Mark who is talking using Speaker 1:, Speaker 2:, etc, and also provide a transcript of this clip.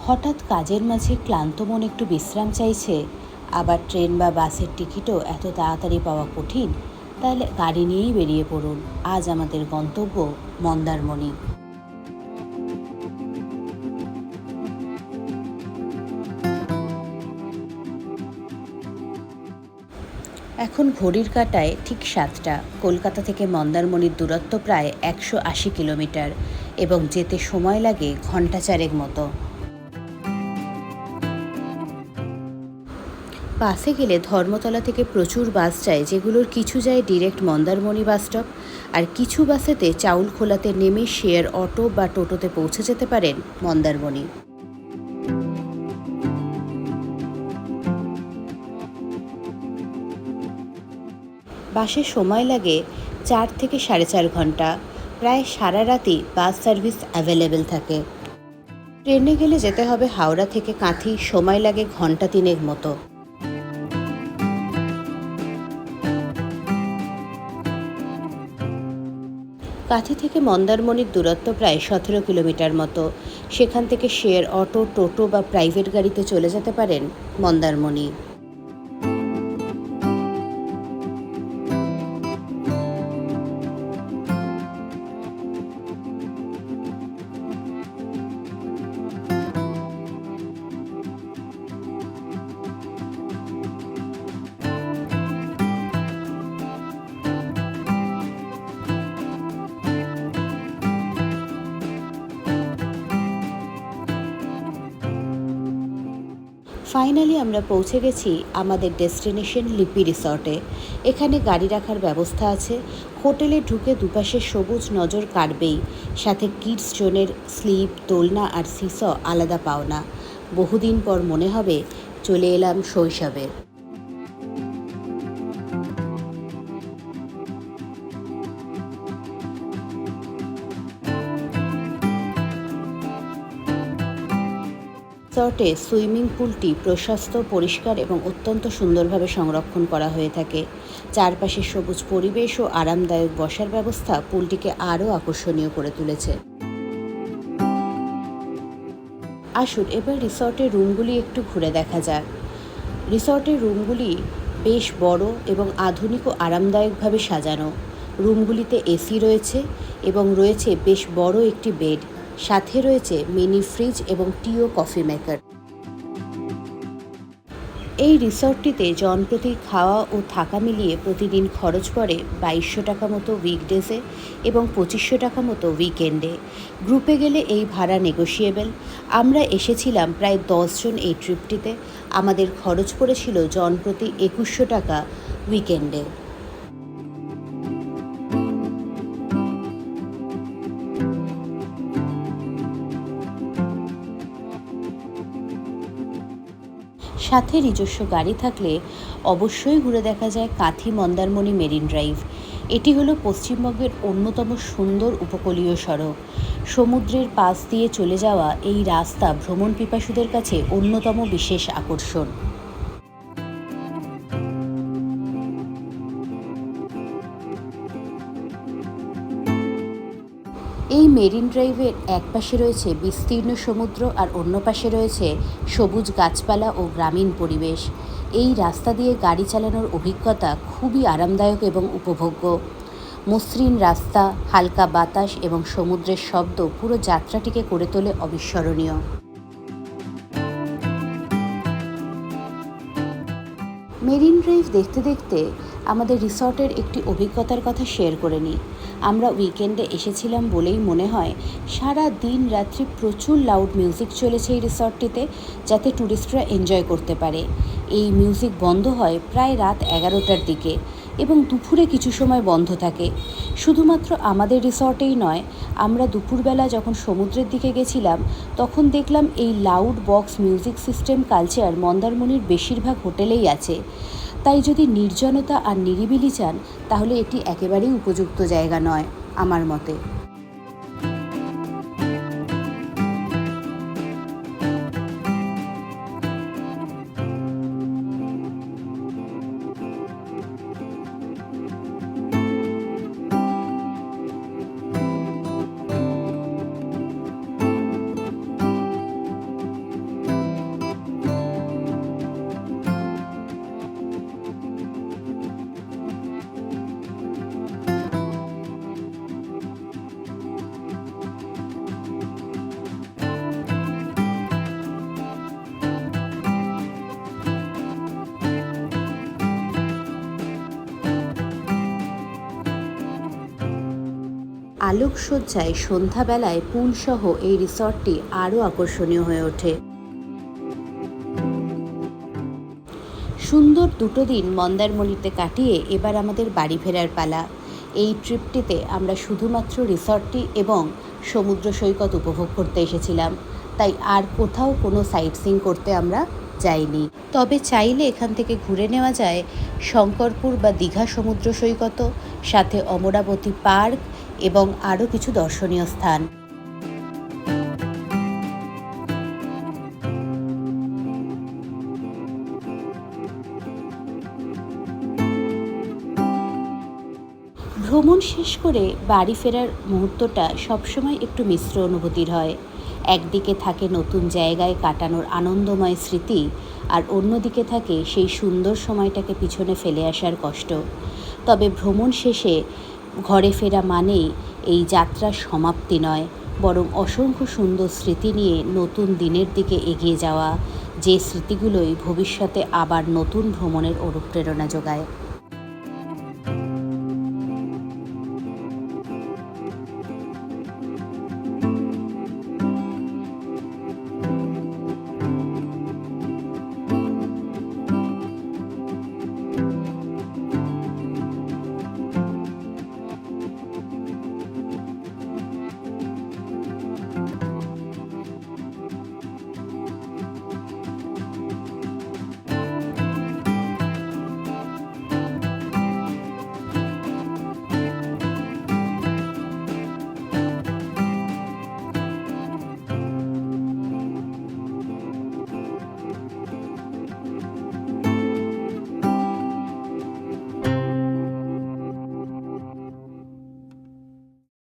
Speaker 1: হঠাৎ কাজের মাঝে ক্লান্ত মন একটু বিশ্রাম চাইছে, আবার ট্রেন বা বাসের টিকিটও এত তাড়াতাড়ি পাওয়া কঠিন। তাহলে গাড়ি নিয়েই বেরিয়ে পড়ুন। আজ আমাদের গন্তব্য মন্দারমণি। এখন ঘড়ির কাঁটায় ঠিক 7টা। কলকাতা থেকে মন্দারমণির দূরত্ব প্রায় 180 কিলোমিটার এবং যেতে সময় লাগে ঘন্টা চারেক মতো। বাসে গেলে ধর্মতলা থেকে প্রচুর বাস যায়, যেগুলোর কিছু যায় ডিরেক্ট মন্দারমণি বাস স্টপ, আর কিছু বাসেতে চাউলখোলাতে নেমে শেয়ার অটো বা টোটোতে পৌঁছে যেতে পারেন মন্দারমণি। বাসে সময় লাগে 4 থেকে 4.5 ঘন্টা। প্রায় সারা রাতই বাস সার্ভিস অ্যাভেলেবেল থাকে। ট্রেনে গেলে যেতে হবে হাওড়া থেকে কাঁথি, সময় লাগে ঘন্টা তিনেক মতো। কাঁথি থেকে মন্দারমণির দূরত্ব প্রায় 17 কিলোমিটার মতো। সেখান থেকে শেয়ার অটো, টোটো বা প্রাইভেট গাড়িতে চলে যেতে পারেন মন্দারমণি। ফাইনালি আমরা পৌঁছে গেছি আমাদের ডেস্টিনেশন লিপি রিসর্টে। এখানে গাড়ি রাখার ব্যবস্থা আছে। হোটেলে ঢুকে দুপাশে সবুজ নজর কাড়বেই, সাথে কিডস জোনের স্লিপ, দোলনা আর সিস আলাদা পাওনা। বহুদিন পর মনে হবে চলে এলাম শৈশবে। রিসর্টে সুইমিং পুলটি প্রশস্ত, পরিষ্কার এবং অত্যন্ত সুন্দরভাবে সংরক্ষণ করা হয়ে থাকে। চারপাশে সবুজ পরিবেশ ও আরামদায়ক বসার ব্যবস্থা পুলটিকে আরও আকর্ষণীয় করে তুলেছে। আসুন এবার রিসর্টের রুমগুলি একটু ঘুরে দেখা যাক। রিসর্টের রুমগুলি বেশ বড় এবং আধুনিক ও আরামদায়কভাবে সাজানো। রুমগুলিতে এসি রয়েছে এবং রয়েছে বেশ বড় একটি বেড। সাথে রয়েছে মিনি ফ্রিজ এবং টি ও কফি মেকার। এই রিসর্টটিতে জনপ্রতি খাওয়া ও থাকা মিলিয়ে প্রতিদিন খরচ পড়ে 2200 টাকা মতো উইকডেজে এবং 2500 টাকা মতো উইকেন্ডে। গ্রুপে গেলে এই ভাড়া নেগোশিয়েবল। আমরা এসেছিলাম প্রায় 10 জন এই ট্রিপটিতে। আমাদের খরচ পড়েছিল জনপ্রতি 2100 টাকা উইকেন্ডে। সাথে নিজস্ব গাড়ি থাকলে অবশ্যই ঘুরে দেখা যায় কাঁথি মন্দারমণি মেরিন ড্রাইভ। এটি হলো পশ্চিমবঙ্গের অন্যতম সুন্দর উপকূলীয় সড়ক। সমুদ্রের পাশ দিয়ে চলে যাওয়া এই রাস্তা ভ্রমণ পিপাসুদের কাছে অন্যতম বিশেষ আকর্ষণ। এই মেরিন ড্রাইভের এক পাশে রয়েছে বিস্তীর্ণ সমুদ্র আর অন্য পাশে রয়েছে সবুজ গাছপালা ও গ্রামীণ পরিবেশ। এই রাস্তা দিয়ে গাড়ি চালানোর অভিজ্ঞতা খুবই আরামদায়ক এবং উপভোগ্য। মসৃণ রাস্তা, হালকা বাতাস এবং সমুদ্রের শব্দ পুরো যাত্রাটিকে করে তোলে অবিস্মরণীয়। মেরিন ড্রাইভ দেখতে দেখতে আমাদের রিসর্টের একটি অভিজ্ঞতার কথা শেয়ার করে নিই। আমরা উইকেন্ডে এসেছিলাম বলেই মনে হয় সারা দিন রাত্রি প্রচুর লাউড মিউজিক চলেছে এই রিসর্টটিতে, যাতে ট্যুরিস্টরা এনজয় করতে পারে। এই মিউজিক বন্ধ হয় প্রায় রাত 11টার দিকে এবং দুপুরে কিছু সময় বন্ধ থাকে। শুধুমাত্র আমাদের রিসর্টেই নয়, আমরা দুপুরবেলা যখন সমুদ্রের দিকে গেছিলাম তখন দেখলাম এই loud box music system culture মন্দারমণির বেশিরভাগ হোটেলেই আছে। তাই যদি নির্জনতা আর নিরিবিলি চান তাহলে এটি একেবারেই উপযুক্ত জায়গা নয় আমার মতে। আলোকসজ্জায় সন্ধ্যাবেলায় পুলসহ এই রিসর্টটি আরও আকর্ষণীয় হয়ে ওঠে। সুন্দর দুটো দিন মন্দারমণিতে কাটিয়ে এবার আমাদের বাড়ি ফেরার পালা। এই ট্রিপটিতে আমরা শুধুমাত্র রিসর্টটি এবং সমুদ্র সৈকত উপভোগ করতে এসেছিলাম, তাই আর কোথাও কোনো সাইট সিইং করতে আমরা যাইনি। তবে চাইলে এখান থেকে ঘুরে নেওয়া যায় শঙ্করপুর বা দীঘা সমুদ্র সৈকত, সাথে অমরাবতী পার্ক এবং আরও কিছু দর্শনীয় স্থান। ভ্রমণ শেষ করে বাড়ি ফেরার মুহূর্তটা সবসময় একটু মিশ্র অনুভূতির হয়। একদিকে থাকে নতুন জায়গায় কাটানোর আনন্দময় স্মৃতি, আর অন্যদিকে থাকে সেই সুন্দর সময়টাকে পিছনে ফেলে আসার কষ্ট। তবে ভ্রমণ শেষে ঘরে ফেরা মানেই এই যাত্রার সমাপ্তি নয়, বরং অসংখ্য সুন্দর স্মৃতি নিয়ে নতুন দিনের দিকে এগিয়ে যাওয়া, যে স্মৃতিগুলোই ভবিষ্যতে আবার নতুন ভ্রমণের অনুপ্রেরণা যোগায়।